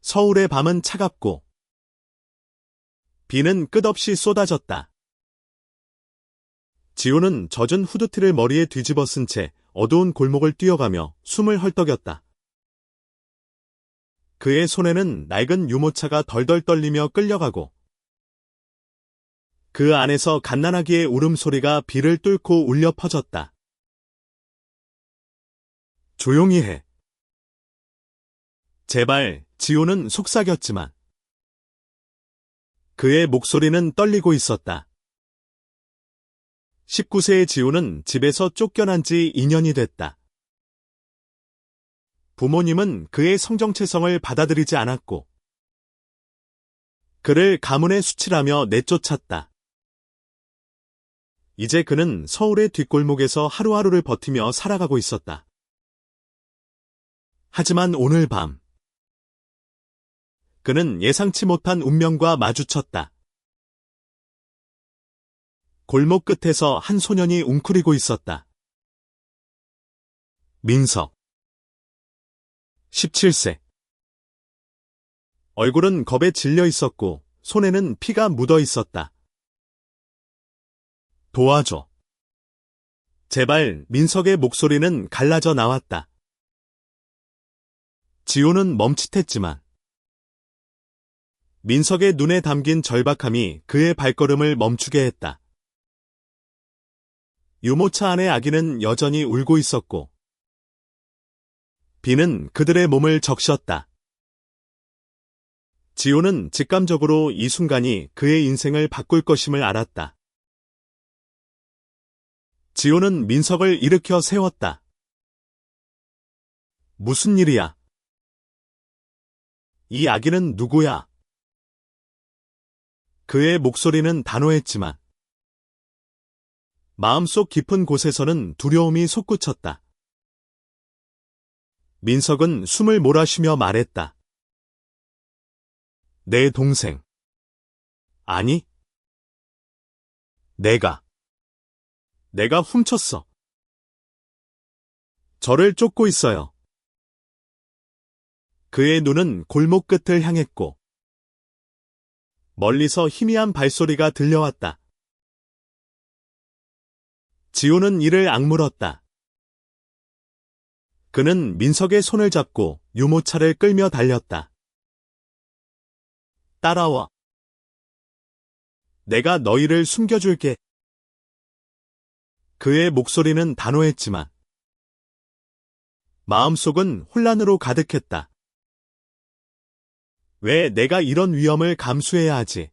서울의 밤은 차갑고 비는 끝없이 쏟아졌다. 지호는 젖은 후드티를 머리에 뒤집어 쓴 채 어두운 골목을 뛰어가며 숨을 헐떡였다. 그의 손에는 낡은 유모차가 덜덜 떨리며 끌려가고 그 안에서 갓난아기의 울음소리가 비를 뚫고 울려 퍼졌다. 조용히 해. 제발, 지호는 속삭였지만 그의 목소리는 떨리고 있었다. 19세의 지호는 집에서 쫓겨난 지 2년이 됐다. 부모님은 그의 성정체성을 받아들이지 않았고 그를 가문에 수치라며 내쫓았다. 이제 그는 서울의 뒷골목에서 하루하루를 버티며 살아가고 있었다. 하지만 오늘 밤 그는 예상치 못한 운명과 마주쳤다. 골목 끝에서 한 소년이 웅크리고 있었다. 민석 17세. 얼굴은 겁에 질려 있었고 손에는 피가 묻어 있었다. 도와줘. 제발. 민석의 목소리는 갈라져 나왔다. 지호는 멈칫했지만 민석의 눈에 담긴 절박함이 그의 발걸음을 멈추게 했다. 유모차 안의 아기는 여전히 울고 있었고 비는 그들의 몸을 적셨다. 지호는 직감적으로 이 순간이 그의 인생을 바꿀 것임을 알았다. 지호는 민석을 일으켜 세웠다. 무슨 일이야? 이 아기는 누구야? 그의 목소리는 단호했지만 마음속 깊은 곳에서는 두려움이 솟구쳤다. 민석은 숨을 몰아쉬며 말했다. 내 동생. 아니. 내가 훔쳤어. 저를 쫓고 있어요. 그의 눈은 골목 끝을 향했고 멀리서 희미한 발소리가 들려왔다. 지호는 이를 악물었다. 그는 민석의 손을 잡고 유모차를 끌며 달렸다. 따라와. 내가 너희를 숨겨줄게. 그의 목소리는 단호했지만 마음속은 혼란으로 가득했다. 왜 내가 이런 위험을 감수해야 하지?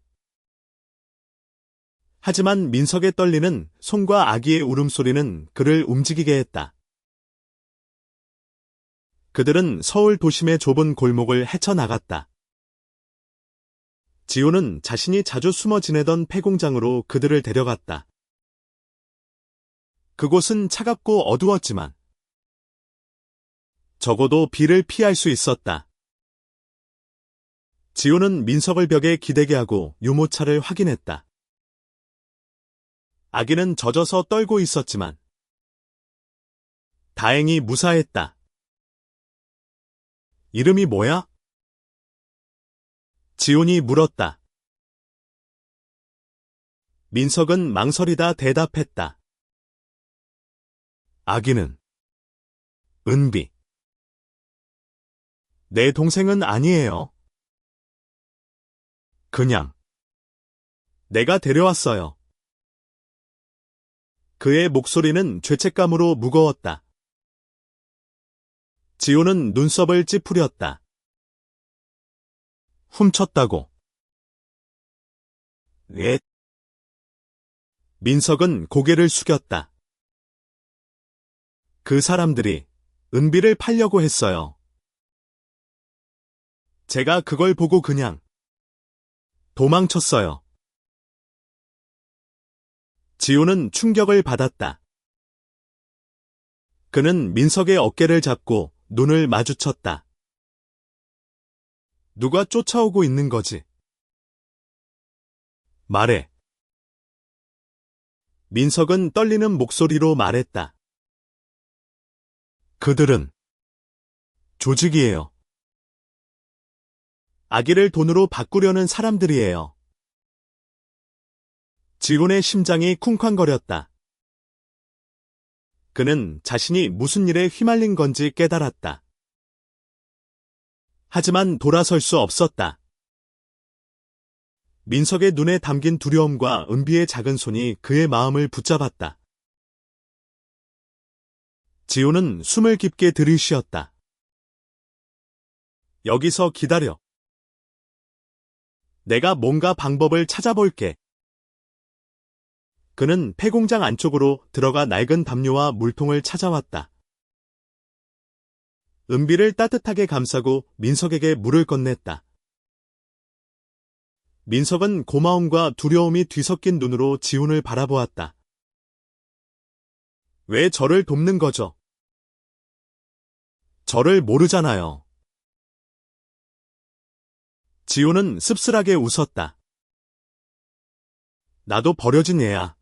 하지만 민석의 떨리는 손과 아기의 울음소리는 그를 움직이게 했다. 그들은 서울 도심의 좁은 골목을 헤쳐나갔다. 지호는 자신이 자주 숨어 지내던 폐공장으로 그들을 데려갔다. 그곳은 차갑고 어두웠지만 적어도 비를 피할 수 있었다. 지호는 민석을 벽에 기대게 하고 유모차를 확인했다. 아기는 젖어서 떨고 있었지만 다행히 무사했다. 이름이 뭐야? 지훈이 물었다. 민석은 망설이다 대답했다. 아기는 은비. 내 동생은 아니에요. 그냥 내가 데려왔어요. 그의 목소리는 죄책감으로 무거웠다. 지호는 눈썹을 찌푸렸다. 훔쳤다고. 예? 민석은 고개를 숙였다. 그 사람들이 은비를 팔려고 했어요. 제가 그걸 보고 그냥 도망쳤어요. 지호는 충격을 받았다. 그는 민석의 어깨를 잡고 눈을 마주쳤다. 누가 쫓아오고 있는 거지? 말해. 민석은 떨리는 목소리로 말했다. 그들은 조직이에요. 아기를 돈으로 바꾸려는 사람들이에요. 지훈의 심장이 쿵쾅거렸다. 그는 자신이 무슨 일에 휘말린 건지 깨달았다. 하지만 돌아설 수 없었다. 민석의 눈에 담긴 두려움과 은비의 작은 손이 그의 마음을 붙잡았다. 지훈은 숨을 깊게 들이쉬었다. 여기서 기다려. 내가 뭔가 방법을 찾아볼게. 그는 폐공장 안쪽으로 들어가 낡은 담요와 물통을 찾아왔다. 은비를 따뜻하게 감싸고 민석에게 물을 건넸다. 민석은 고마움과 두려움이 뒤섞인 눈으로 지훈을 바라보았다. 왜 저를 돕는 거죠? 저를 모르잖아요. 지훈은 씁쓸하게 웃었다. 나도 버려진 애야.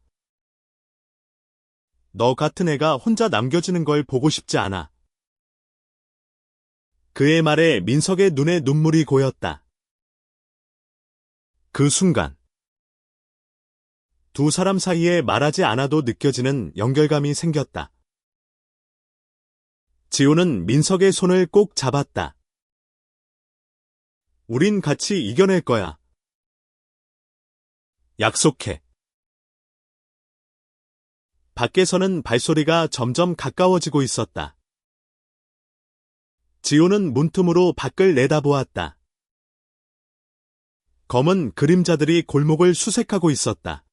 너 같은 애가 혼자 남겨지는 걸 보고 싶지 않아. 그의 말에 민석의 눈에 눈물이 고였다. 그 순간 두 사람 사이에 말하지 않아도 느껴지는 연결감이 생겼다. 지훈은 민석의 손을 꼭 잡았다. 우린 같이 이겨낼 거야. 약속해. 밖에서는 발소리가 점점 가까워지고 있었다. 지훈은 문틈으로 밖을 내다보았다. 검은 그림자들이 골목을 수색하고 있었다.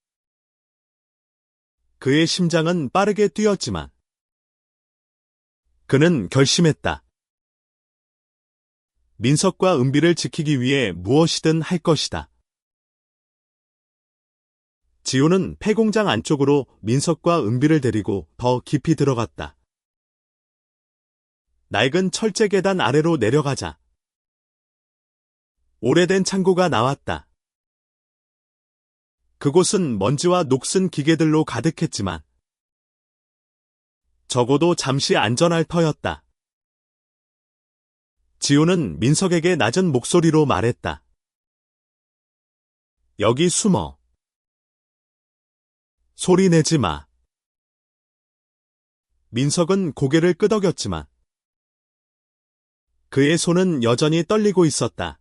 그의 심장은 빠르게 뛰었지만 그는 결심했다. 민석과 은비를 지키기 위해 무엇이든 할 것이다. 지훈은 폐공장 안쪽으로 민석과 은비를 데리고 더 깊이 들어갔다. 낡은 철제 계단 아래로 내려가자 오래된 창고가 나왔다. 그곳은 먼지와 녹슨 기계들로 가득했지만 적어도 잠시 안전할 터였다. 지훈은 민석에게 낮은 목소리로 말했다. 여기 숨어. 소리 내지 마. 민석은 고개를 끄덕였지만 그의 손은 여전히 떨리고 있었다.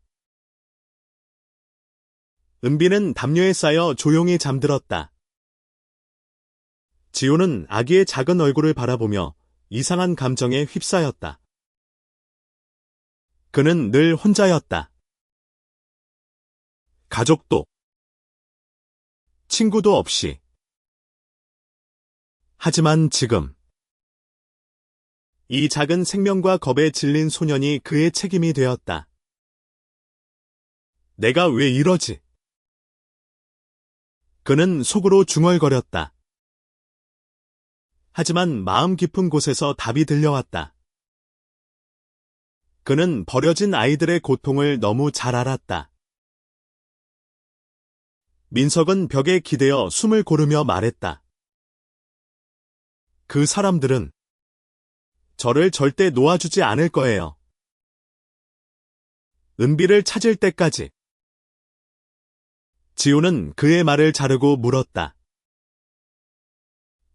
은비는 담요에 쌓여 조용히 잠들었다. 지훈은 아기의 작은 얼굴을 바라보며 이상한 감정에 휩싸였다. 그는 늘 혼자였다. 가족도, 친구도 없이. 하지만 지금 이 작은 생명과 겁에 질린 소년이 그의 책임이 되었다. 내가 왜 이러지? 그는 속으로 중얼거렸다. 하지만 마음 깊은 곳에서 답이 들려왔다. 그는 버려진 아이들의 고통을 너무 잘 알았다. 민석은 벽에 기대어 숨을 고르며 말했다. 그 사람들은 저를 절대 놓아주지 않을 거예요. 은비를 찾을 때까지. 지훈은 그의 말을 자르고 물었다.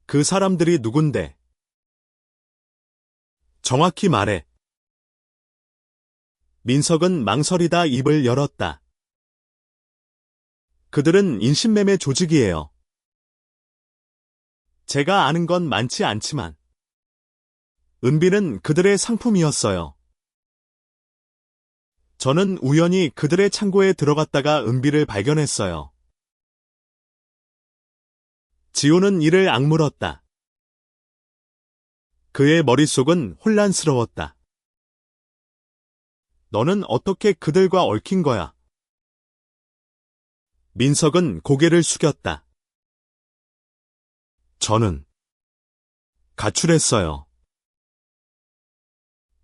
그 사람들이 누군데? 정확히 말해. 민석은 망설이다 입을 열었다. 그들은 인신매매 조직이에요. 제가 아는 건 많지 않지만 은비는 그들의 상품이었어요. 저는 우연히 그들의 창고에 들어갔다가 은비를 발견했어요. 지훈은 이를 악물었다. 그의 머릿속은 혼란스러웠다. 너는 어떻게 그들과 얽힌 거야? 민석은 고개를 숙였다. 저는 가출했어요.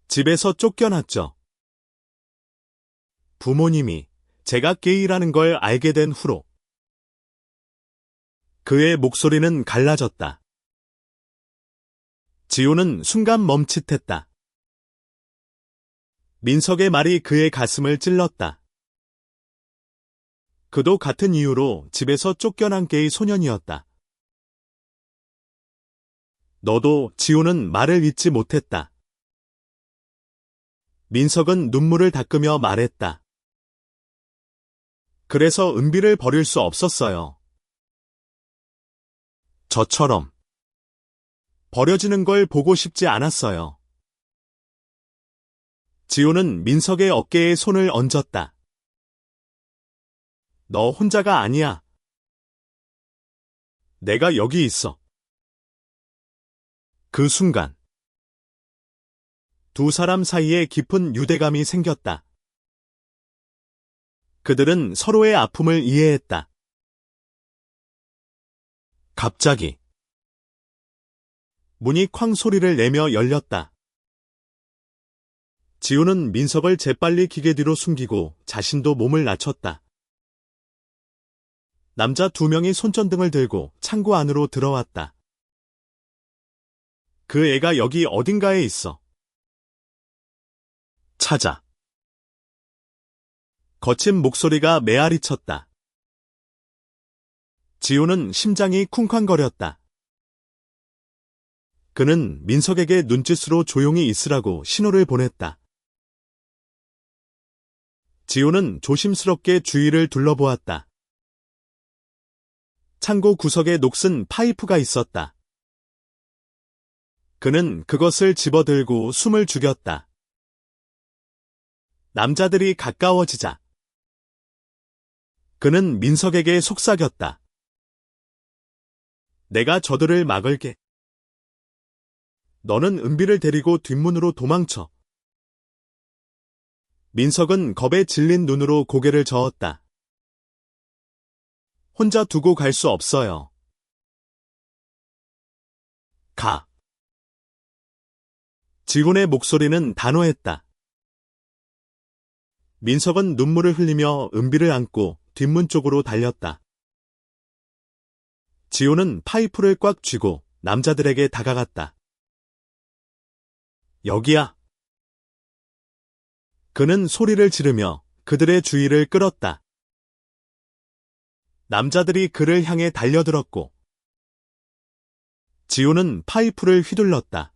집에서 쫓겨났죠. 부모님이 제가 게이라는 걸 알게 된 후로. 그의 목소리는 갈라졌다. 지훈은 순간 멈칫했다. 민석의 말이 그의 가슴을 찔렀다. 그도 같은 이유로 집에서 쫓겨난 게이 소년이었다. 너도 지호는 말을 잇지 못했다. 민석은 눈물을 닦으며 말했다. 그래서 은비를 버릴 수 없었어요. 저처럼 버려지는 걸 보고 싶지 않았어요. 지호는 민석의 어깨에 손을 얹었다. 너 혼자가 아니야. 내가 여기 있어. 그 순간 두 사람 사이에 깊은 유대감이 생겼다. 그들은 서로의 아픔을 이해했다. 갑자기 문이 쾅 소리를 내며 열렸다. 지호는 민석을 재빨리 기계 뒤로 숨기고 자신도 몸을 낮췄다. 남자 두 명이 손전등을 들고 창고 안으로 들어왔다. 그 애가 여기 어딘가에 있어. 찾아. 거친 목소리가 메아리쳤다. 지호는 심장이 쿵쾅거렸다. 그는 민석에게 눈짓으로 조용히 있으라고 신호를 보냈다. 지호는 조심스럽게 주위를 둘러보았다. 창고 구석에 녹슨 파이프가 있었다. 그는 그것을 집어들고 숨을 죽였다. 남자들이 가까워지자 그는 민석에게 속삭였다. 내가 저들을 막을게. 너는 은비를 데리고 뒷문으로 도망쳐. 민석은 겁에 질린 눈으로 고개를 저었다. 혼자 두고 갈 수 없어요. 가. 지훈의 목소리는 단호했다. 민석은 눈물을 흘리며 은비를 안고 뒷문 쪽으로 달렸다. 지호는 파이프를 꽉 쥐고 남자들에게 다가갔다. 여기야. 그는 소리를 지르며 그들의 주의를 끌었다. 남자들이 그를 향해 달려들었고 지호는 파이프를 휘둘렀다.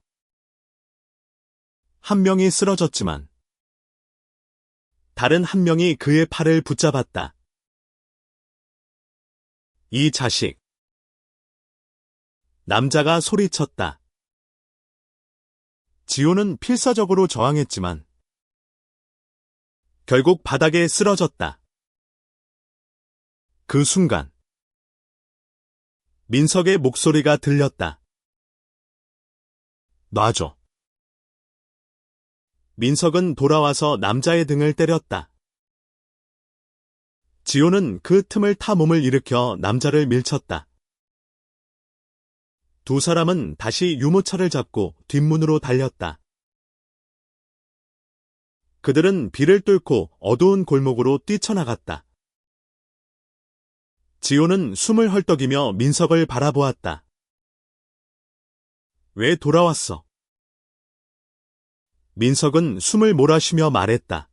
한 명이 쓰러졌지만 다른 한 명이 그의 팔을 붙잡았다. 이 자식. 남자가 소리쳤다. 지호는 필사적으로 저항했지만 결국 바닥에 쓰러졌다. 그 순간 민석의 목소리가 들렸다. 놔줘. 민석은 돌아와서 남자의 등을 때렸다. 지호는 그 틈을 타 몸을 일으켜 남자를 밀쳤다. 두 사람은 다시 유모차를 잡고 뒷문으로 달렸다. 그들은 비를 뚫고 어두운 골목으로 뛰쳐나갔다. 지호는 숨을 헐떡이며 민석을 바라보았다. 왜 돌아왔어? 민석은 숨을 몰아쉬며 말했다.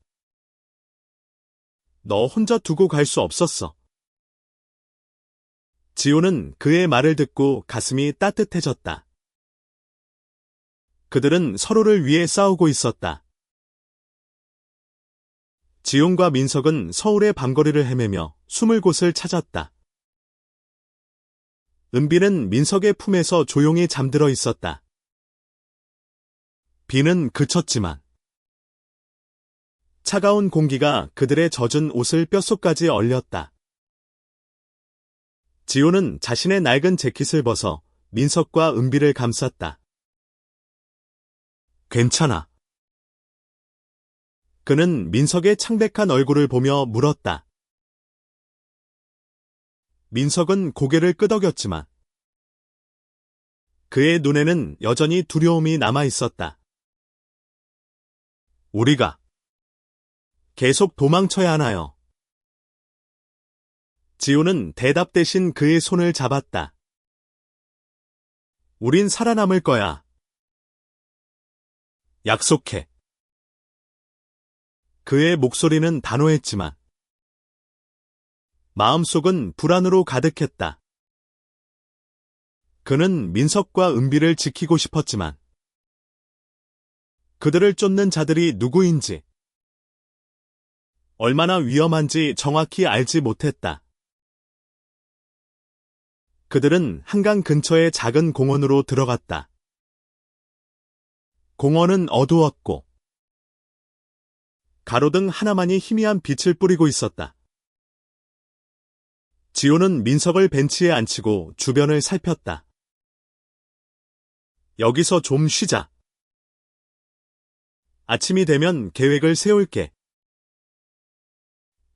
너 혼자 두고 갈 수 없었어. 지호는 그의 말을 듣고 가슴이 따뜻해졌다. 그들은 서로를 위해 싸우고 있었다. 지훈과 민석은 서울의 밤거리를 헤매며 숨을 곳을 찾았다. 은비는 민석의 품에서 조용히 잠들어 있었다. 비는 그쳤지만 차가운 공기가 그들의 젖은 옷을 뼛속까지 얼렸다. 지호는 자신의 낡은 재킷을 벗어 민석과 은비를 감쌌다. 괜찮아. 그는 민석의 창백한 얼굴을 보며 물었다. 민석은 고개를 끄덕였지만 그의 눈에는 여전히 두려움이 남아 있었다. 우리가 계속 도망쳐야 하나요? 지호는 대답 대신 그의 손을 잡았다. 우린 살아남을 거야. 약속해. 그의 목소리는 단호했지만 마음속은 불안으로 가득했다. 그는 민석과 은비를 지키고 싶었지만 그들을 쫓는 자들이 누구인지, 얼마나 위험한지 정확히 알지 못했다. 그들은 한강 근처의 작은 공원으로 들어갔다. 공원은 어두웠고 가로등 하나만이 희미한 빛을 뿌리고 있었다. 지호는 민석을 벤치에 앉히고 주변을 살폈다. 여기서 좀 쉬자. 아침이 되면 계획을 세울게.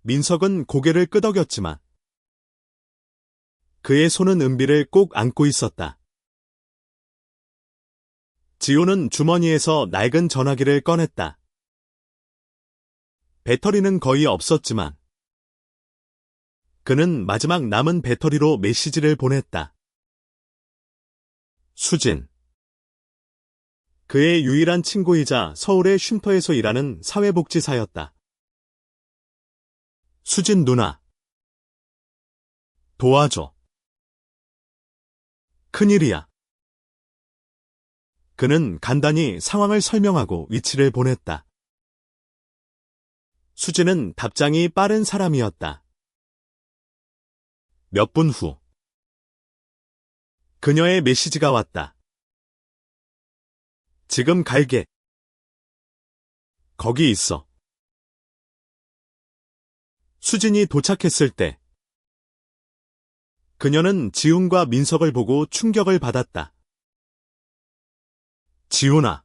민석은 고개를 끄덕였지만 그의 손은 은비를 꼭 안고 있었다. 지호는 주머니에서 낡은 전화기를 꺼냈다. 배터리는 거의 없었지만 그는 마지막 남은 배터리로 메시지를 보냈다. 수진. 그의 유일한 친구이자 서울의 쉼터에서 일하는 사회복지사였다. 수진 누나. 도와줘. 큰일이야. 그는 간단히 상황을 설명하고 위치를 보냈다. 수진은 답장이 빠른 사람이었다. 몇 분 후, 그녀의 메시지가 왔다. 지금 갈게. 거기 있어. 수진이 도착했을 때, 그녀는 지훈과 민석을 보고 충격을 받았다. 지훈아.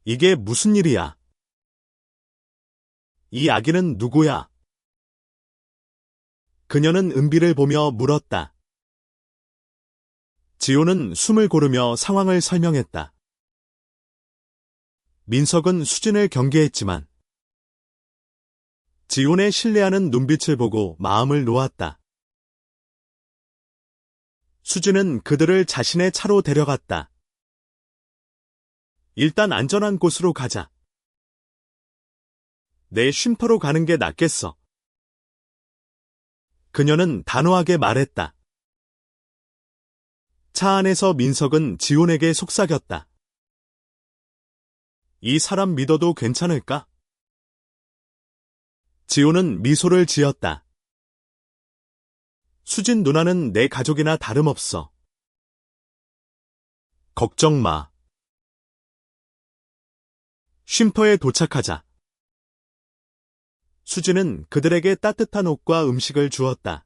이게 무슨 일이야? 이 아기는 누구야? 그녀는 은비를 보며 물었다. 지호는 숨을 고르며 상황을 설명했다. 민석은 수진을 경계했지만 지훈의 신뢰하는 눈빛을 보고 마음을 놓았다. 수진은 그들을 자신의 차로 데려갔다. 일단 안전한 곳으로 가자. 내 쉼터로 가는 게 낫겠어. 그녀는 단호하게 말했다. 차 안에서 민석은 지훈에게 속삭였다. 이 사람 믿어도 괜찮을까? 지훈은 미소를 지었다. 수진 누나는 내 가족이나 다름없어. 걱정 마. 쉼터에 도착하자. 수진은 그들에게 따뜻한 옷과 음식을 주었다.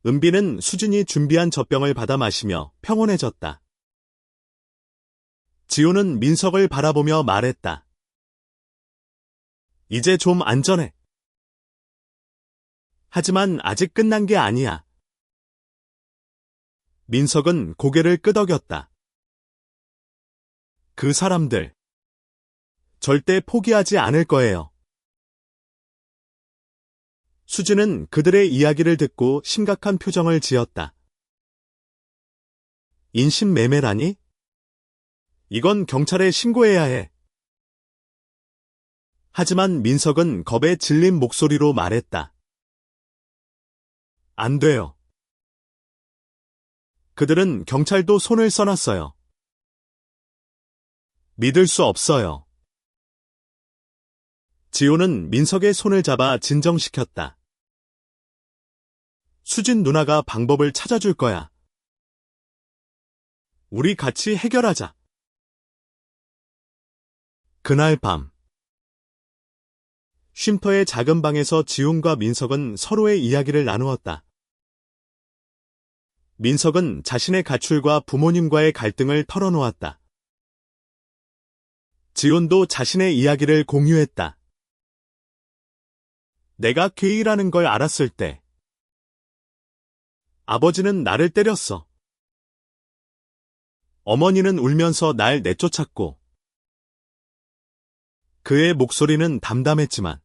은비는 수진이 준비한 젖병을 받아 마시며 평온해졌다. 지호는 민석을 바라보며 말했다. 이제 좀 안전해. 하지만 아직 끝난 게 아니야. 민석은 고개를 끄덕였다. 그 사람들 절대 포기하지 않을 거예요. 수진은 그들의 이야기를 듣고 심각한 표정을 지었다. 인신매매라니? 이건 경찰에 신고해야 해. 하지만 민석은 겁에 질린 목소리로 말했다. 안 돼요. 그들은 경찰도 손을 써놨어요. 믿을 수 없어요. 지호는 민석의 손을 잡아 진정시켰다. 수진 누나가 방법을 찾아줄 거야. 우리 같이 해결하자. 그날 밤, 쉼터의 작은 방에서 지훈과 민석은 서로의 이야기를 나누었다. 민석은 자신의 가출과 부모님과의 갈등을 털어놓았다. 지훈도 자신의 이야기를 공유했다. 내가 게이라는 걸 알았을 때 아버지는 나를 때렸어. 어머니는 울면서 날 내쫓았고 그의 목소리는 담담했지만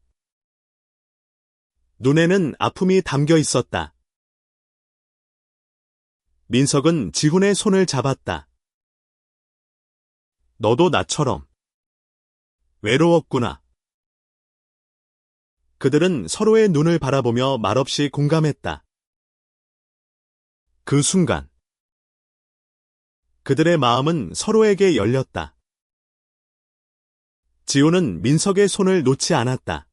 눈에는 아픔이 담겨 있었다. 민석은 지훈의 손을 잡았다. 너도 나처럼 외로웠구나. 그들은 서로의 눈을 바라보며 말없이 공감했다. 그 순간 그들의 마음은 서로에게 열렸다. 지호는 민석의 손을 놓지 않았다.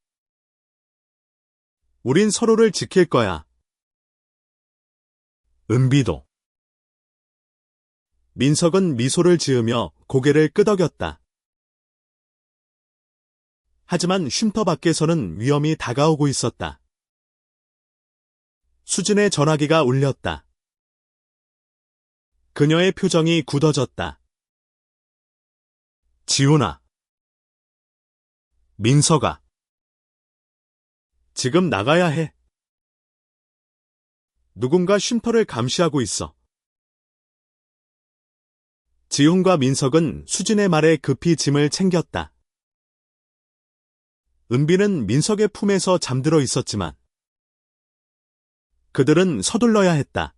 우린 서로를 지킬 거야. 은비도. 민석은 미소를 지으며 고개를 끄덕였다. 하지만 쉼터 밖에서는 위험이 다가오고 있었다. 수진의 전화기가 울렸다. 그녀의 표정이 굳어졌다. 지훈아. 민석아. 지금 나가야 해. 누군가 쉼터를 감시하고 있어. 지훈과 민석은 수진의 말에 급히 짐을 챙겼다. 은비는 민석의 품에서 잠들어 있었지만 그들은 서둘러야 했다.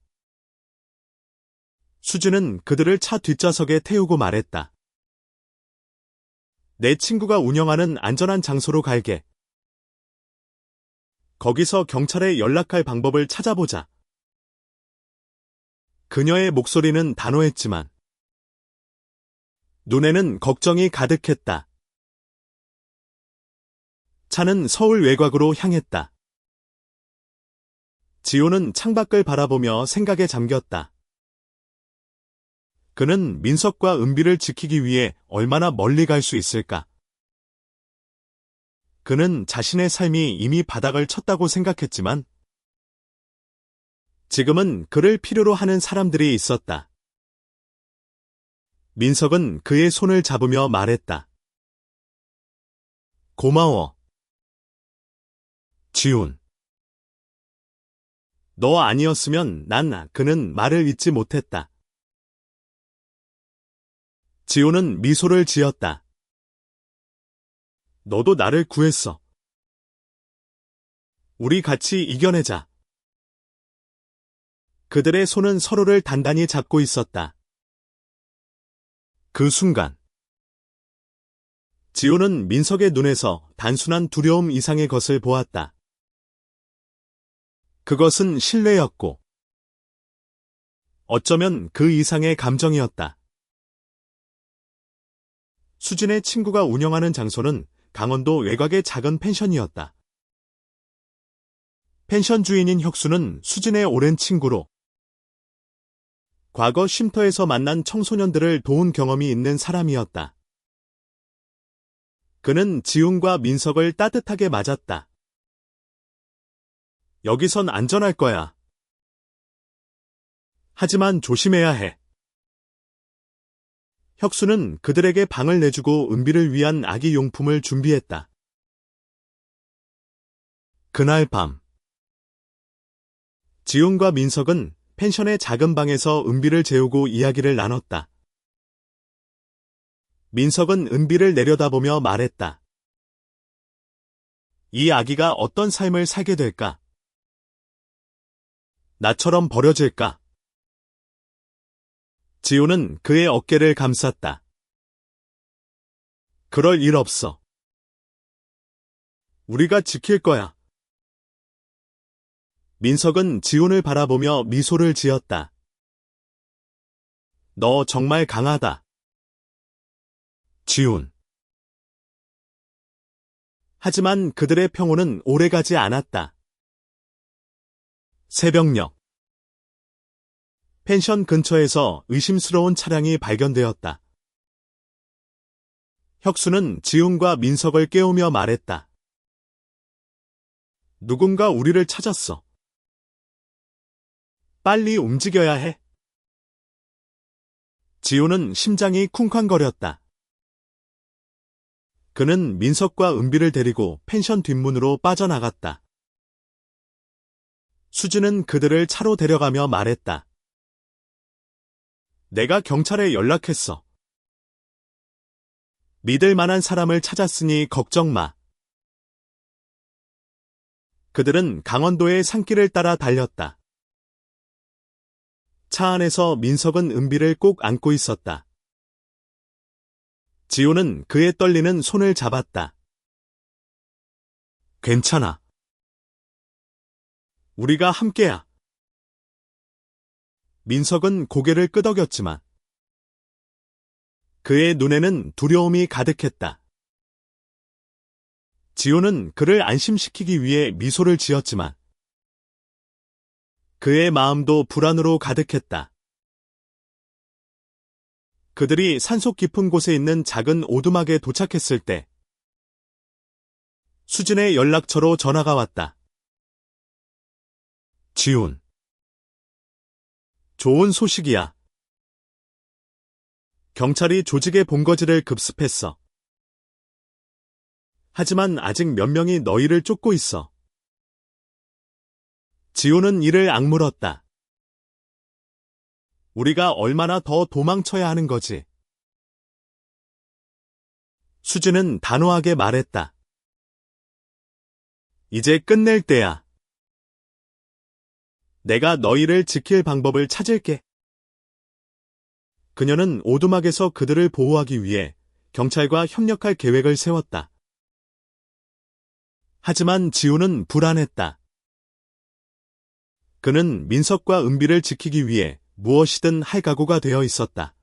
수진은 그들을 차 뒷좌석에 태우고 말했다. 내 친구가 운영하는 안전한 장소로 갈게. 거기서 경찰에 연락할 방법을 찾아보자. 그녀의 목소리는 단호했지만 눈에는 걱정이 가득했다. 차는 서울 외곽으로 향했다. 지호는 창밖을 바라보며 생각에 잠겼다. 그는 민석과 은비를 지키기 위해 얼마나 멀리 갈 수 있을까? 그는 자신의 삶이 이미 바닥을 쳤다고 생각했지만 지금은 그를 필요로 하는 사람들이 있었다. 민석은 그의 손을 잡으며 말했다. 고마워. 지훈. 너 아니었으면 그는 말을 잇지 못했다. 지호는 미소를 지었다. 너도 나를 구했어. 우리 같이 이겨내자. 그들의 손은 서로를 단단히 잡고 있었다. 그 순간 지호는 민석의 눈에서 단순한 두려움 이상의 것을 보았다. 그것은 신뢰였고 어쩌면 그 이상의 감정이었다. 수진의 친구가 운영하는 장소는 강원도 외곽의 작은 펜션이었다. 펜션 주인인 혁수는 수진의 오랜 친구로 과거 쉼터에서 만난 청소년들을 도운 경험이 있는 사람이었다. 그는 지훈과 민석을 따뜻하게 맞았다. 여기선 안전할 거야. 하지만 조심해야 해. 혁수는 그들에게 방을 내주고 은비를 위한 아기 용품을 준비했다. 그날 밤 지훈과 민석은 펜션의 작은 방에서 은비를 재우고 이야기를 나눴다. 민석은 은비를 내려다보며 말했다. 이 아기가 어떤 삶을 살게 될까? 나처럼 버려질까? 지호는 그의 어깨를 감쌌다. 그럴 일 없어. 우리가 지킬 거야. 민석은 지훈을 바라보며 미소를 지었다. 너 정말 강하다. 지훈. 하지만 그들의 평온은 오래가지 않았다. 새벽녘. 펜션 근처에서 의심스러운 차량이 발견되었다. 혁수는 지훈과 민석을 깨우며 말했다. 누군가 우리를 찾았어. 빨리 움직여야 해. 지훈은 심장이 쿵쾅거렸다. 그는 민석과 은비를 데리고 펜션 뒷문으로 빠져나갔다. 수진은 그들을 차로 데려가며 말했다. 내가 경찰에 연락했어. 믿을 만한 사람을 찾았으니 걱정 마. 그들은 강원도의 산길을 따라 달렸다. 차 안에서 민석은 은비를 꼭 안고 있었다. 지호는 그의 떨리는 손을 잡았다. 괜찮아. 우리가 함께야. 민석은 고개를 끄덕였지만 그의 눈에는 두려움이 가득했다. 지호는 그를 안심시키기 위해 미소를 지었지만 그의 마음도 불안으로 가득했다. 그들이 산속 깊은 곳에 있는 작은 오두막에 도착했을 때 수진의 연락처로 전화가 왔다. 지훈. 좋은 소식이야. 경찰이 조직의 본거지를 급습했어. 하지만 아직 몇 명이 너희를 쫓고 있어. 지호는 이를 악물었다. 우리가 얼마나 더 도망쳐야 하는 거지? 수진은 단호하게 말했다. 이제 끝낼 때야. 내가 너희를 지킬 방법을 찾을게. 그녀는 오두막에서 그들을 보호하기 위해 경찰과 협력할 계획을 세웠다. 하지만 지우는 불안했다. 그는 민석과 은비를 지키기 위해 무엇이든 할 각오가 되어 있었다.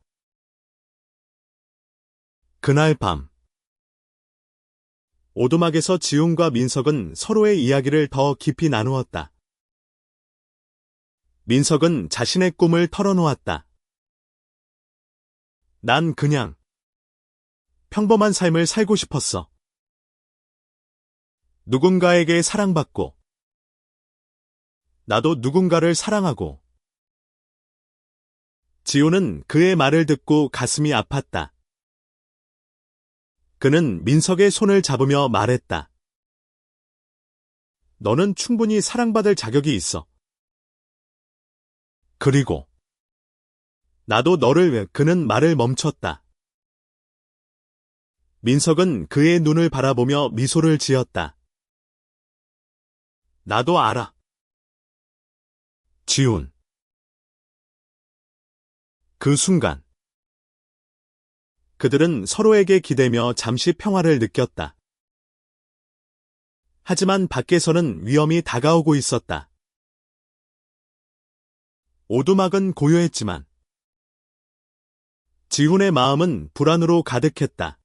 그날 밤 오두막에서 지훈과 민석은 서로의 이야기를 더 깊이 나누었다. 민석은 자신의 꿈을 털어놓았다. 난 그냥 평범한 삶을 살고 싶었어. 누군가에게 사랑받고 나도 누군가를 사랑하고. 지호는 그의 말을 듣고 가슴이 아팠다. 그는 민석의 손을 잡으며 말했다. 너는 충분히 사랑받을 자격이 있어. 그리고 나도 너를 위해. 그는 말을 멈췄다. 민석은 그의 눈을 바라보며 미소를 지었다. 나도 알아. 지훈. 그 순간 그들은 서로에게 기대며 잠시 평화를 느꼈다. 하지만 밖에서는 위험이 다가오고 있었다. 오두막은 고요했지만 지훈의 마음은 불안으로 가득했다.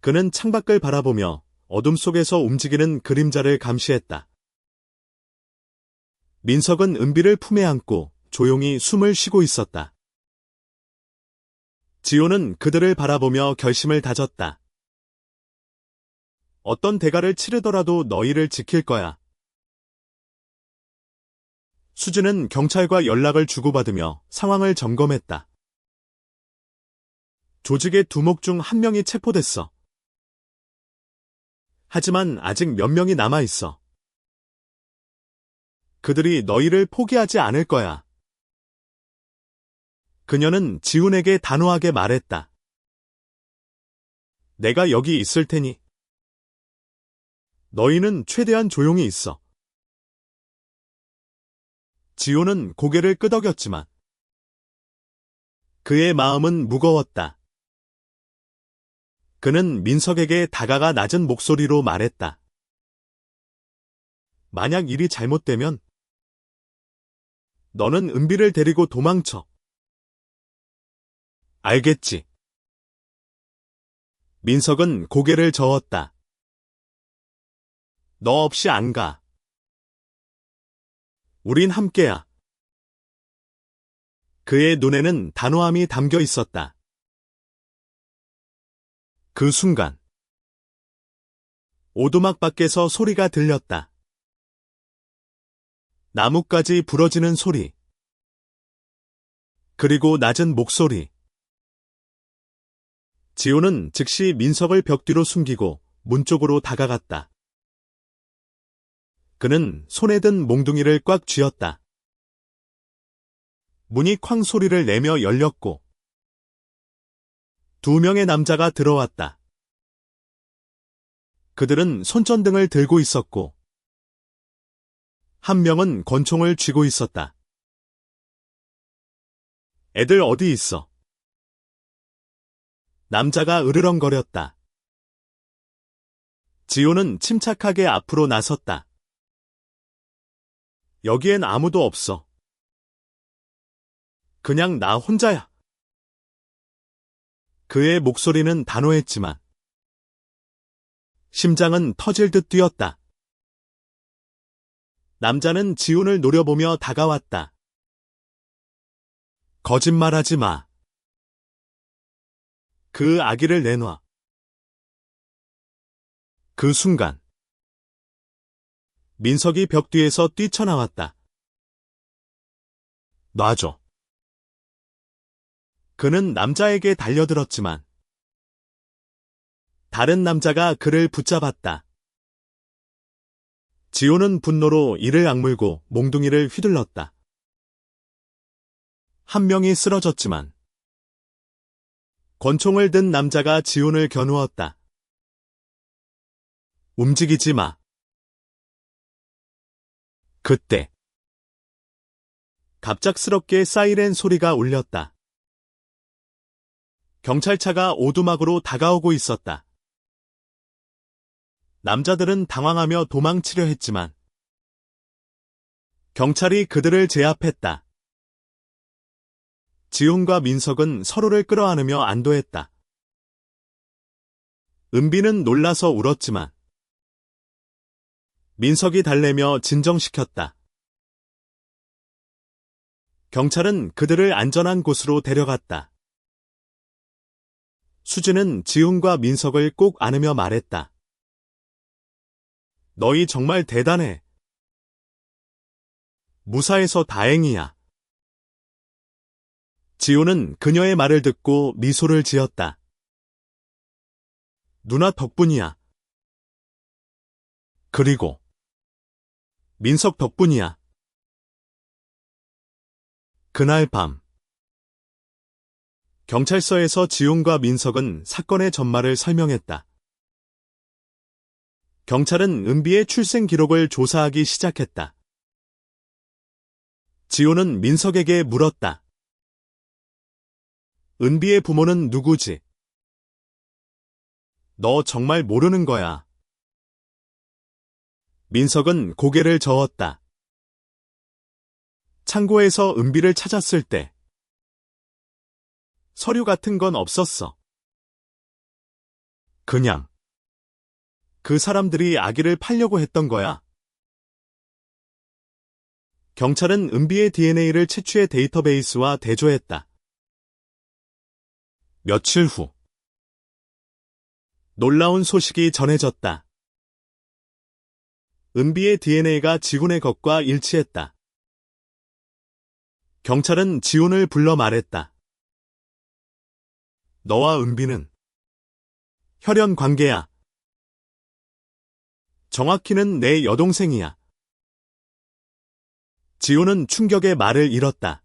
그는 창밖을 바라보며 어둠 속에서 움직이는 그림자를 감시했다. 민석은 은비를 품에 안고 조용히 숨을 쉬고 있었다. 지호는 그들을 바라보며 결심을 다졌다. 어떤 대가를 치르더라도 너희를 지킬 거야. 수진은 경찰과 연락을 주고받으며 상황을 점검했다. 조직의 두목 중 한 명이 체포됐어. 하지만 아직 몇 명이 남아있어. 그들이 너희를 포기하지 않을 거야. 그녀는 지훈에게 단호하게 말했다. 내가 여기 있을 테니 너희는 최대한 조용히 있어. 지훈은 고개를 끄덕였지만 그의 마음은 무거웠다. 그는 민석에게 다가가 낮은 목소리로 말했다. 만약 일이 잘못되면 너는 은비를 데리고 도망쳐. 알겠지? 민석은 고개를 저었다. 너 없이 안 가. 우린 함께야. 그의 눈에는 단호함이 담겨 있었다. 그 순간 오두막 밖에서 소리가 들렸다. 나뭇가지 부러지는 소리. 그리고 낮은 목소리. 지호는 즉시 민석을 벽 뒤로 숨기고 문 쪽으로 다가갔다. 그는 손에 든 몽둥이를 꽉 쥐었다. 문이 쾅 소리를 내며 열렸고 두 명의 남자가 들어왔다. 그들은 손전등을 들고 있었고 한 명은 권총을 쥐고 있었다. 애들 어디 있어? 남자가 으르렁거렸다. 지호는 침착하게 앞으로 나섰다. 여기엔 아무도 없어. 그냥 나 혼자야. 그의 목소리는 단호했지만 심장은 터질 듯 뛰었다. 남자는 지훈을 노려보며 다가왔다. 거짓말하지 마. 그 아기를 내놔. 그 순간 민석이 벽 뒤에서 뛰쳐나왔다. 놔줘. 그는 남자에게 달려들었지만 다른 남자가 그를 붙잡았다. 지호는 분노로 이를 악물고 몽둥이를 휘둘렀다. 한 명이 쓰러졌지만 권총을 든 남자가 지훈을 겨누었다. 움직이지 마. 그때 갑작스럽게 사이렌 소리가 울렸다. 경찰차가 오두막으로 다가오고 있었다. 남자들은 당황하며 도망치려 했지만 경찰이 그들을 제압했다. 지훈과 민석은 서로를 끌어안으며 안도했다. 은비는 놀라서 울었지만 민석이 달래며 진정시켰다. 경찰은 그들을 안전한 곳으로 데려갔다. 수지는 지훈과 민석을 꼭 안으며 말했다. 너희 정말 대단해. 무사해서 다행이야. 지훈은 그녀의 말을 듣고 미소를 지었다. 누나 덕분이야. 그리고 민석 덕분이야. 그날 밤 경찰서에서 지훈과 민석은 사건의 전말을 설명했다. 경찰은 은비의 출생 기록을 조사하기 시작했다. 지훈은 민석에게 물었다. 은비의 부모는 누구지? 너 정말 모르는 거야. 민석은 고개를 저었다. 창고에서 은비를 찾았을 때 서류 같은 건 없었어. 그냥 그 사람들이 아기를 팔려고 했던 거야. 경찰은 은비의 DNA를 채취해 데이터베이스와 대조했다. 며칠 후 놀라운 소식이 전해졌다. 은비의 DNA가 지훈의 것과 일치했다. 경찰은 지훈을 불러 말했다. 너와 은비는 혈연 관계야. 정확히는 내 여동생이야. 지훈은 충격의 말을 잃었다.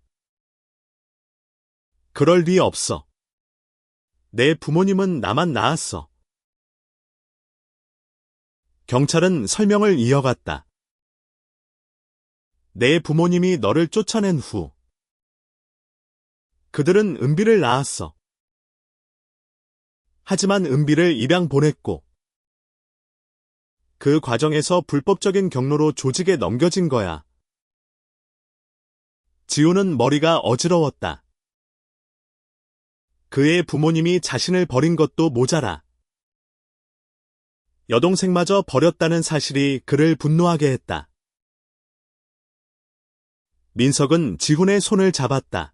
그럴 리 없어. 내 부모님은 나만 낳았어. 경찰은 설명을 이어갔다. 내 부모님이 너를 쫓아낸 후 그들은 은비를 낳았어. 하지만 은비를 입양 보냈고 그 과정에서 불법적인 경로로 조직에 넘겨진 거야. 지훈은 머리가 어지러웠다. 그의 부모님이 자신을 버린 것도 모자라 여동생마저 버렸다는 사실이 그를 분노하게 했다. 민석은 지훈의 손을 잡았다.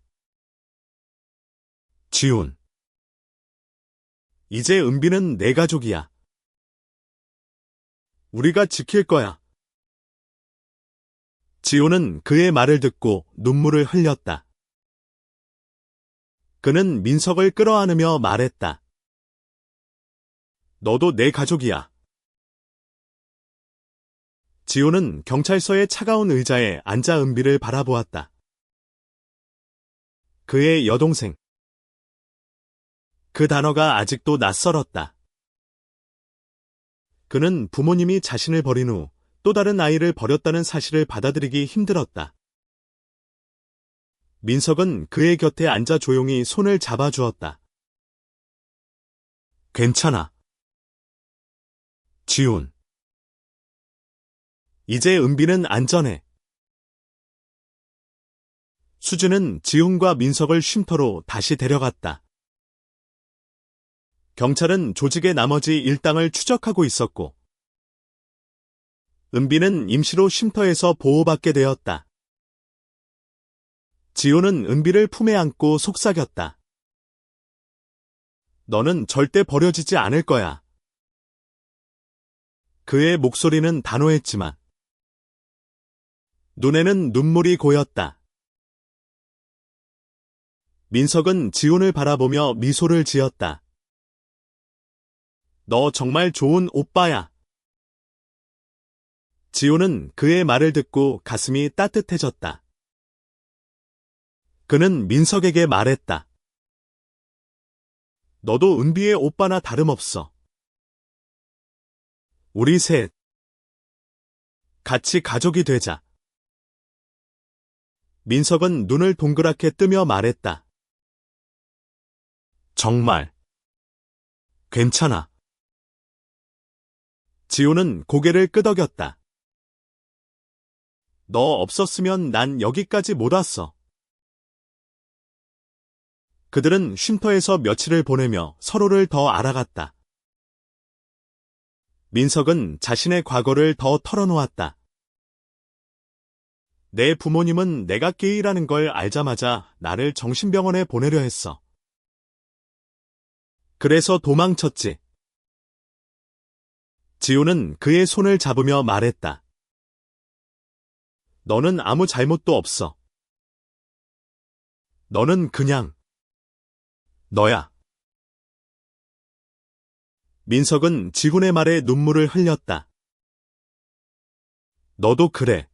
지훈. 이제 은비는 내 가족이야. 우리가 지킬 거야. 지훈은 그의 말을 듣고 눈물을 흘렸다. 그는 민석을 끌어안으며 말했다. 너도 내 가족이야. 지훈은 경찰서의 차가운 의자에 앉아 은비를 바라보았다. 그의 여동생. 그 단어가 아직도 낯설었다. 그는 부모님이 자신을 버린 후 또 다른 아이를 버렸다는 사실을 받아들이기 힘들었다. 민석은 그의 곁에 앉아 조용히 손을 잡아주었다. 괜찮아. 지훈. 이제 은비는 안전해. 수지는 지훈과 민석을 쉼터로 다시 데려갔다. 경찰은 조직의 나머지 일당을 추적하고 있었고, 은비는 임시로 쉼터에서 보호받게 되었다. 지훈은 은비를 품에 안고 속삭였다. 너는 절대 버려지지 않을 거야. 그의 목소리는 단호했지만 눈에는 눈물이 고였다. 민석은 지훈을 바라보며 미소를 지었다. 너 정말 좋은 오빠야. 지훈은 그의 말을 듣고 가슴이 따뜻해졌다. 그는 민석에게 말했다. 너도 은비의 오빠나 다름없어. 우리 셋 같이 가족이 되자. 민석은 눈을 동그랗게 뜨며 말했다. 정말 괜찮아. 지훈은 고개를 끄덕였다. 너 없었으면 난 여기까지 못 왔어. 그들은 쉼터에서 며칠을 보내며 서로를 더 알아갔다. 민석은 자신의 과거를 더 털어놓았다. 내 부모님은 내가 게이라는 걸 알자마자 나를 정신병원에 보내려 했어. 그래서 도망쳤지. 지훈은 그의 손을 잡으며 말했다. 너는 아무 잘못도 없어. 너는 그냥 너야. 민석은 지훈의 말에 눈물을 흘렸다. 너도 그래.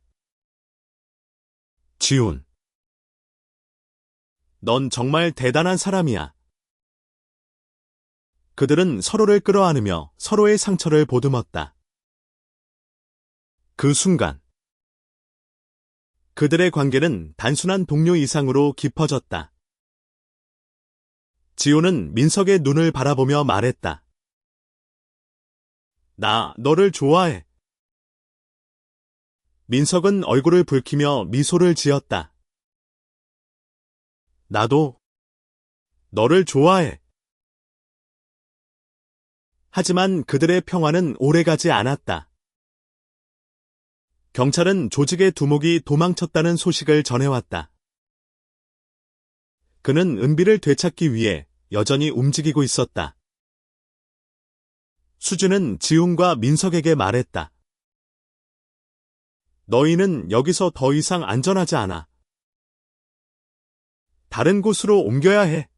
지훈. 넌 정말 대단한 사람이야. 그들은 서로를 끌어안으며 서로의 상처를 보듬었다. 그 순간 그들의 관계는 단순한 동료 이상으로 깊어졌다. 지훈은 민석의 눈을 바라보며 말했다. 나 너를 좋아해. 민석은 얼굴을 붉히며 미소를 지었다. 나도 너를 좋아해. 하지만 그들의 평화는 오래가지 않았다. 경찰은 조직의 두목이 도망쳤다는 소식을 전해왔다. 그는 은비를 되찾기 위해 여전히 움직이고 있었다. 수지는 지훈과 민석에게 말했다. 너희는 여기서 더 이상 안전하지 않아. 다른 곳으로 옮겨야 해.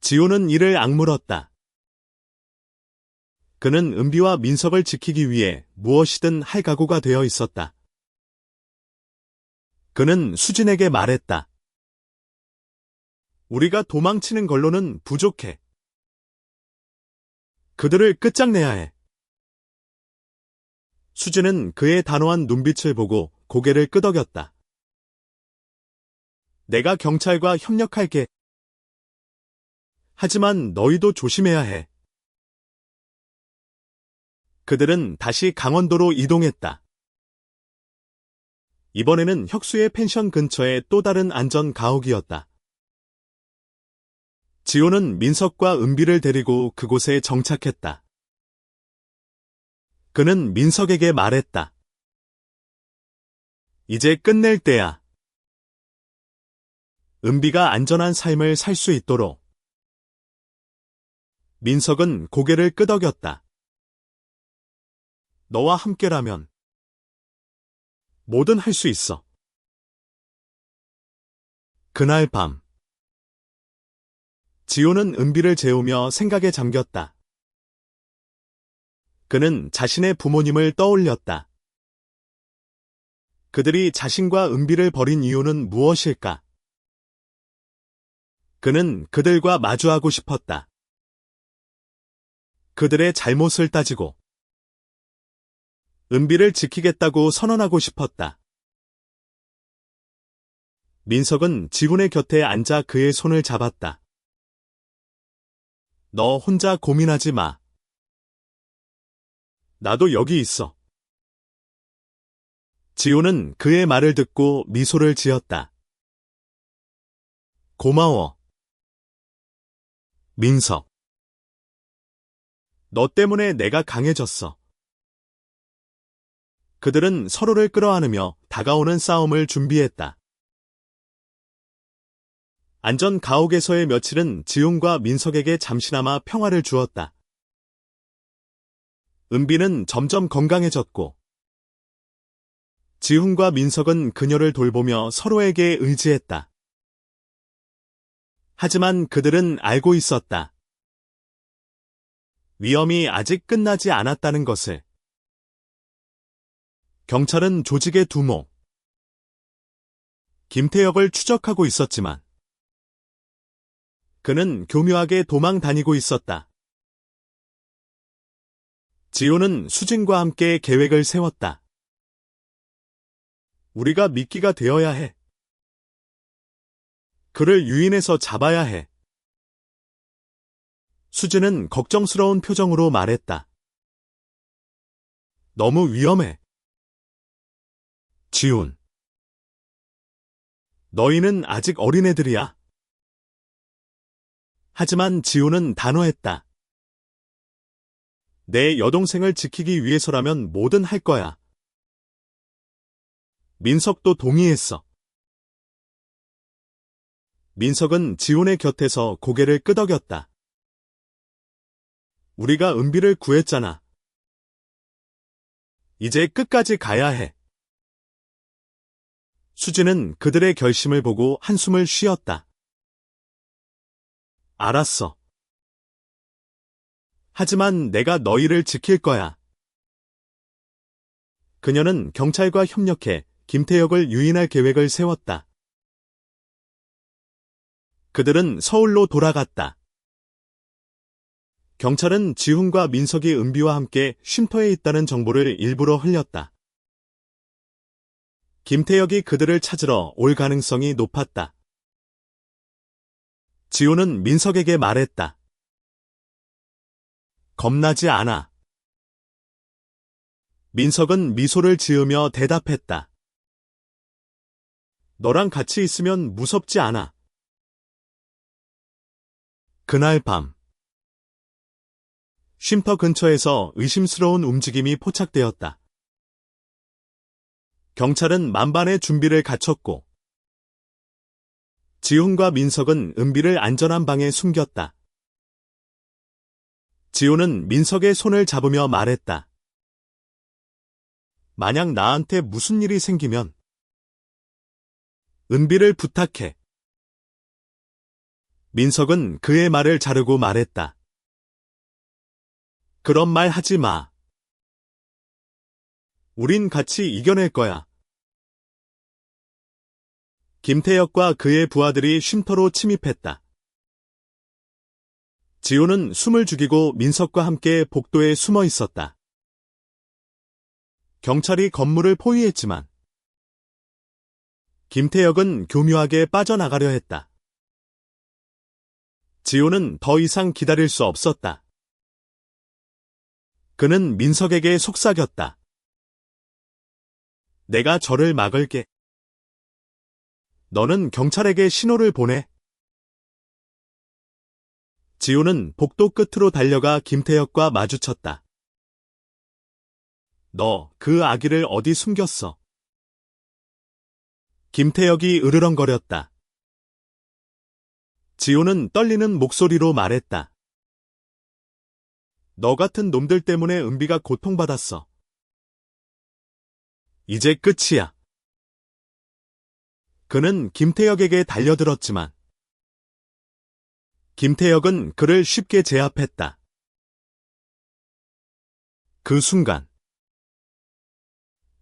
지훈은 이를 악물었다. 그는 은비와 민석을 지키기 위해 무엇이든 할 각오가 되어 있었다. 그는 수진에게 말했다. 우리가 도망치는 걸로는 부족해. 그들을 끝장내야 해. 수진은 그의 단호한 눈빛을 보고 고개를 끄덕였다. 내가 경찰과 협력할게. 하지만 너희도 조심해야 해. 그들은 다시 강원도로 이동했다. 이번에는 혁수의 펜션 근처의 또 다른 안전 가옥이었다. 지호는 민석과 은비를 데리고 그곳에 정착했다. 그는 민석에게 말했다. 이제 끝낼 때야. 은비가 안전한 삶을 살 수 있도록. 민석은 고개를 끄덕였다. 너와 함께라면 뭐든 할 수 있어. 그날 밤 지호는 은비를 재우며 생각에 잠겼다. 그는 자신의 부모님을 떠올렸다. 그들이 자신과 은비를 버린 이유는 무엇일까? 그는 그들과 마주하고 싶었다. 그들의 잘못을 따지고 은비를 지키겠다고 선언하고 싶었다. 민석은 지훈의 곁에 앉아 그의 손을 잡았다. 너 혼자 고민하지 마. 나도 여기 있어. 지호는 그의 말을 듣고 미소를 지었다. 고마워. 민석. 너 때문에 내가 강해졌어. 그들은 서로를 끌어안으며 다가오는 싸움을 준비했다. 안전 가옥에서의 며칠은 지훈과 민석에게 잠시나마 평화를 주었다. 은비는 점점 건강해졌고, 지훈과 민석은 그녀를 돌보며 서로에게 의지했다. 하지만 그들은 알고 있었다. 위험이 아직 끝나지 않았다는 것을. 경찰은 조직의 두목, 김태혁을 추적하고 있었지만 그는 교묘하게 도망 다니고 있었다. 지호는 수진과 함께 계획을 세웠다. 우리가 미끼가 되어야 해. 그를 유인해서 잡아야 해. 수진은 걱정스러운 표정으로 말했다. 너무 위험해. 지훈. 너희는 아직 어린애들이야. 하지만 지훈은 단호했다. 내 여동생을 지키기 위해서라면 뭐든 할 거야. 민석도 동의했어. 민석은 지훈의 곁에서 고개를 끄덕였다. 우리가 은비를 구했잖아. 이제 끝까지 가야 해. 수진은 그들의 결심을 보고 한숨을 쉬었다. 알았어. 하지만 내가 너희를 지킬 거야. 그녀는 경찰과 협력해 김태혁을 유인할 계획을 세웠다. 그들은 서울로 돌아갔다. 경찰은 지훈과 민석이 은비와 함께 쉼터에 있다는 정보를 일부러 흘렸다. 김태혁이 그들을 찾으러 올 가능성이 높았다. 지훈은 민석에게 말했다. 겁나지 않아. 민석은 미소를 지으며 대답했다. 너랑 같이 있으면 무섭지 않아. 그날 밤. 쉼터 근처에서 의심스러운 움직임이 포착되었다. 경찰은 만반의 준비를 갖췄고, 지훈과 민석은 은비를 안전한 방에 숨겼다. 지훈은 민석의 손을 잡으며 말했다. 만약 나한테 무슨 일이 생기면 은비를 부탁해. 민석은 그의 말을 자르고 말했다. 그런 말 하지 마. 우린 같이 이겨낼 거야. 김태혁과 그의 부하들이 쉼터로 침입했다. 지호는 숨을 죽이고 민석과 함께 복도에 숨어 있었다. 경찰이 건물을 포위했지만 김태혁은 교묘하게 빠져나가려 했다. 지호는 더 이상 기다릴 수 없었다. 그는 민석에게 속삭였다. 내가 저를 막을게. 너는 경찰에게 신호를 보내. 지호는 복도 끝으로 달려가 김태혁과 마주쳤다. 너 그 아기를 어디 숨겼어? 김태혁이 으르렁거렸다. 지호는 떨리는 목소리로 말했다. 너 같은 놈들 때문에 은비가 고통받았어. 이제 끝이야. 그는 김태혁에게 달려들었지만 김태혁은 그를 쉽게 제압했다. 그 순간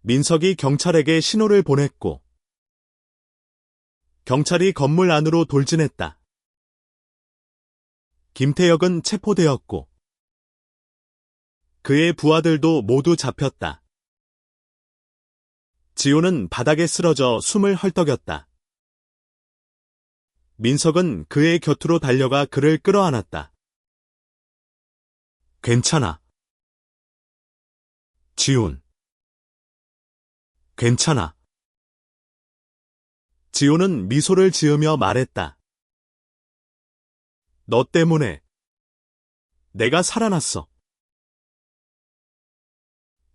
민석이 경찰에게 신호를 보냈고 경찰이 건물 안으로 돌진했다. 김태혁은 체포되었고 그의 부하들도 모두 잡혔다. 지호는 바닥에 쓰러져 숨을 헐떡였다. 민석은 그의 곁으로 달려가 그를 끌어안았다. 괜찮아. 지훈. 괜찮아. 지훈은 미소를 지으며 말했다. 너 때문에 내가 살아났어.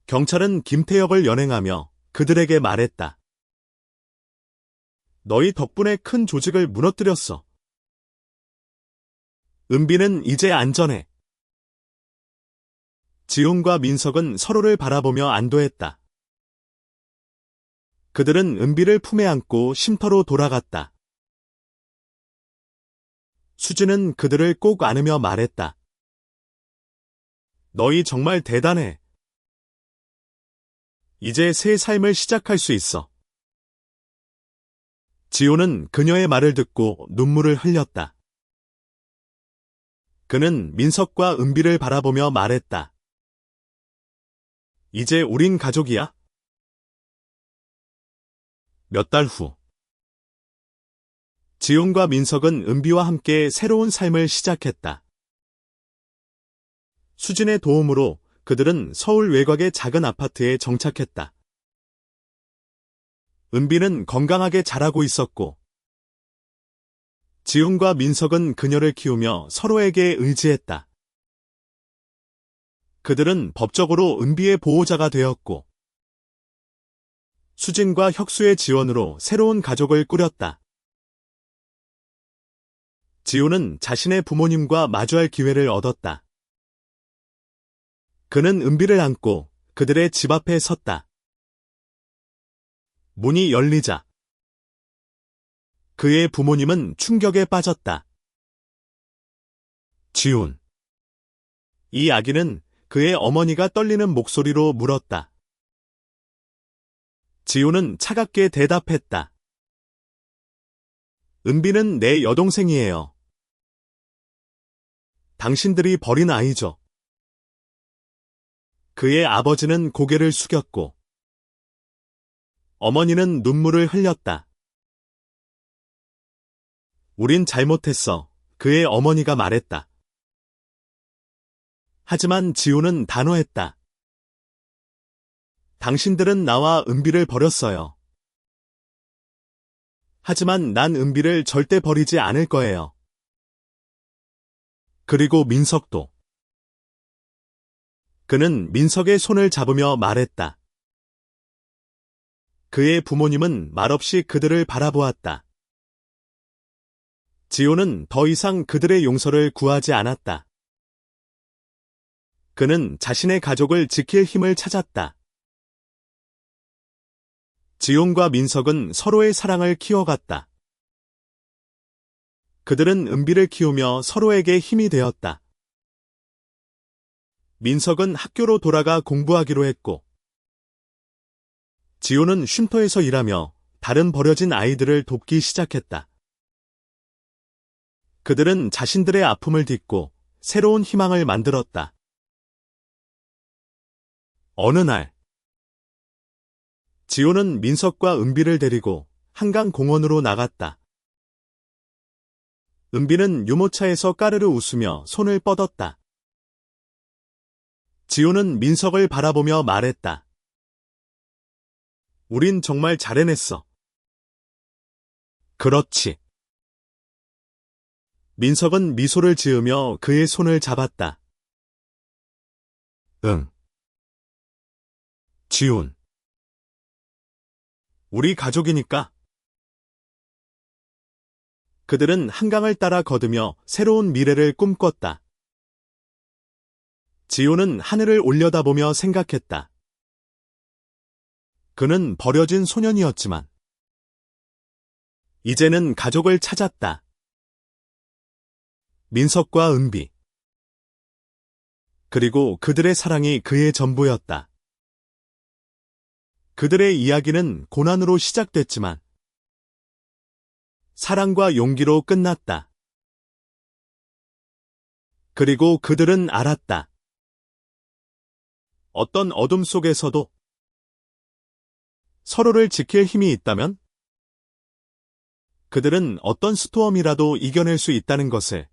경찰은 김태혁을 연행하며 그들에게 말했다. 너희 덕분에 큰 조직을 무너뜨렸어. 은비는 이제 안전해. 지훈과 민석은 서로를 바라보며 안도했다. 그들은 은비를 품에 안고 쉼터로 돌아갔다. 수지는 그들을 꼭 안으며 말했다. 너희 정말 대단해. 이제 새 삶을 시작할 수 있어. 지호는 그녀의 말을 듣고 눈물을 흘렸다. 그는 민석과 은비를 바라보며 말했다. 이제 우린 가족이야? 몇 달 후. 지훈과 민석은 은비와 함께 새로운 삶을 시작했다. 수진의 도움으로 그들은 서울 외곽의 작은 아파트에 정착했다. 은비는 건강하게 자라고 있었고, 지훈과 민석은 그녀를 키우며 서로에게 의지했다. 그들은 법적으로 은비의 보호자가 되었고, 수진과 혁수의 지원으로 새로운 가족을 꾸렸다. 지훈은 자신의 부모님과 마주할 기회를 얻었다. 그는 은비를 안고 그들의 집 앞에 섰다. 문이 열리자 그의 부모님은 충격에 빠졌다. 지훈. 이 아기는 그의 어머니가 떨리는 목소리로 물었다. 지훈은 차갑게 대답했다. 은비는 내 여동생이에요. 당신들이 버린 아이죠. 그의 아버지는 고개를 숙였고, 어머니는 눈물을 흘렸다. 우린 잘못했어. 그의 어머니가 말했다. 하지만 지훈은 단호했다. 당신들은 나와 은비를 버렸어요. 하지만 난 은비를 절대 버리지 않을 거예요. 그리고 민석도. 그는 민석의 손을 잡으며 말했다. 그의 부모님은 말없이 그들을 바라보았다. 지호는 더 이상 그들의 용서를 구하지 않았다. 그는 자신의 가족을 지킬 힘을 찾았다. 지훈과 민석은 서로의 사랑을 키워갔다. 그들은 은비를 키우며 서로에게 힘이 되었다. 민석은 학교로 돌아가 공부하기로 했고, 지훈은 쉼터에서 일하며 다른 버려진 아이들을 돕기 시작했다. 그들은 자신들의 아픔을 딛고 새로운 희망을 만들었다. 어느 날, 지훈은 민석과 은비를 데리고 한강 공원으로 나갔다. 은비는 유모차에서 까르르 웃으며 손을 뻗었다. 지훈은 민석을 바라보며 말했다. 우린 정말 잘 해냈어. 그렇지. 민석은 미소를 지으며 그의 손을 잡았다. 응. 지훈. 우리 가족이니까. 그들은 한강을 따라 걷으며 새로운 미래를 꿈꿨다. 지훈은 하늘을 올려다보며 생각했다. 그는 버려진 소년이었지만 이제는 가족을 찾았다. 민석과 은비. 그리고 그들의 사랑이 그의 전부였다. 그들의 이야기는 고난으로 시작됐지만 사랑과 용기로 끝났다. 그리고 그들은 알았다. 어떤 어둠 속에서도 서로를 지킬 힘이 있다면 그들은 어떤 스토엄이라도 이겨낼 수 있다는 것을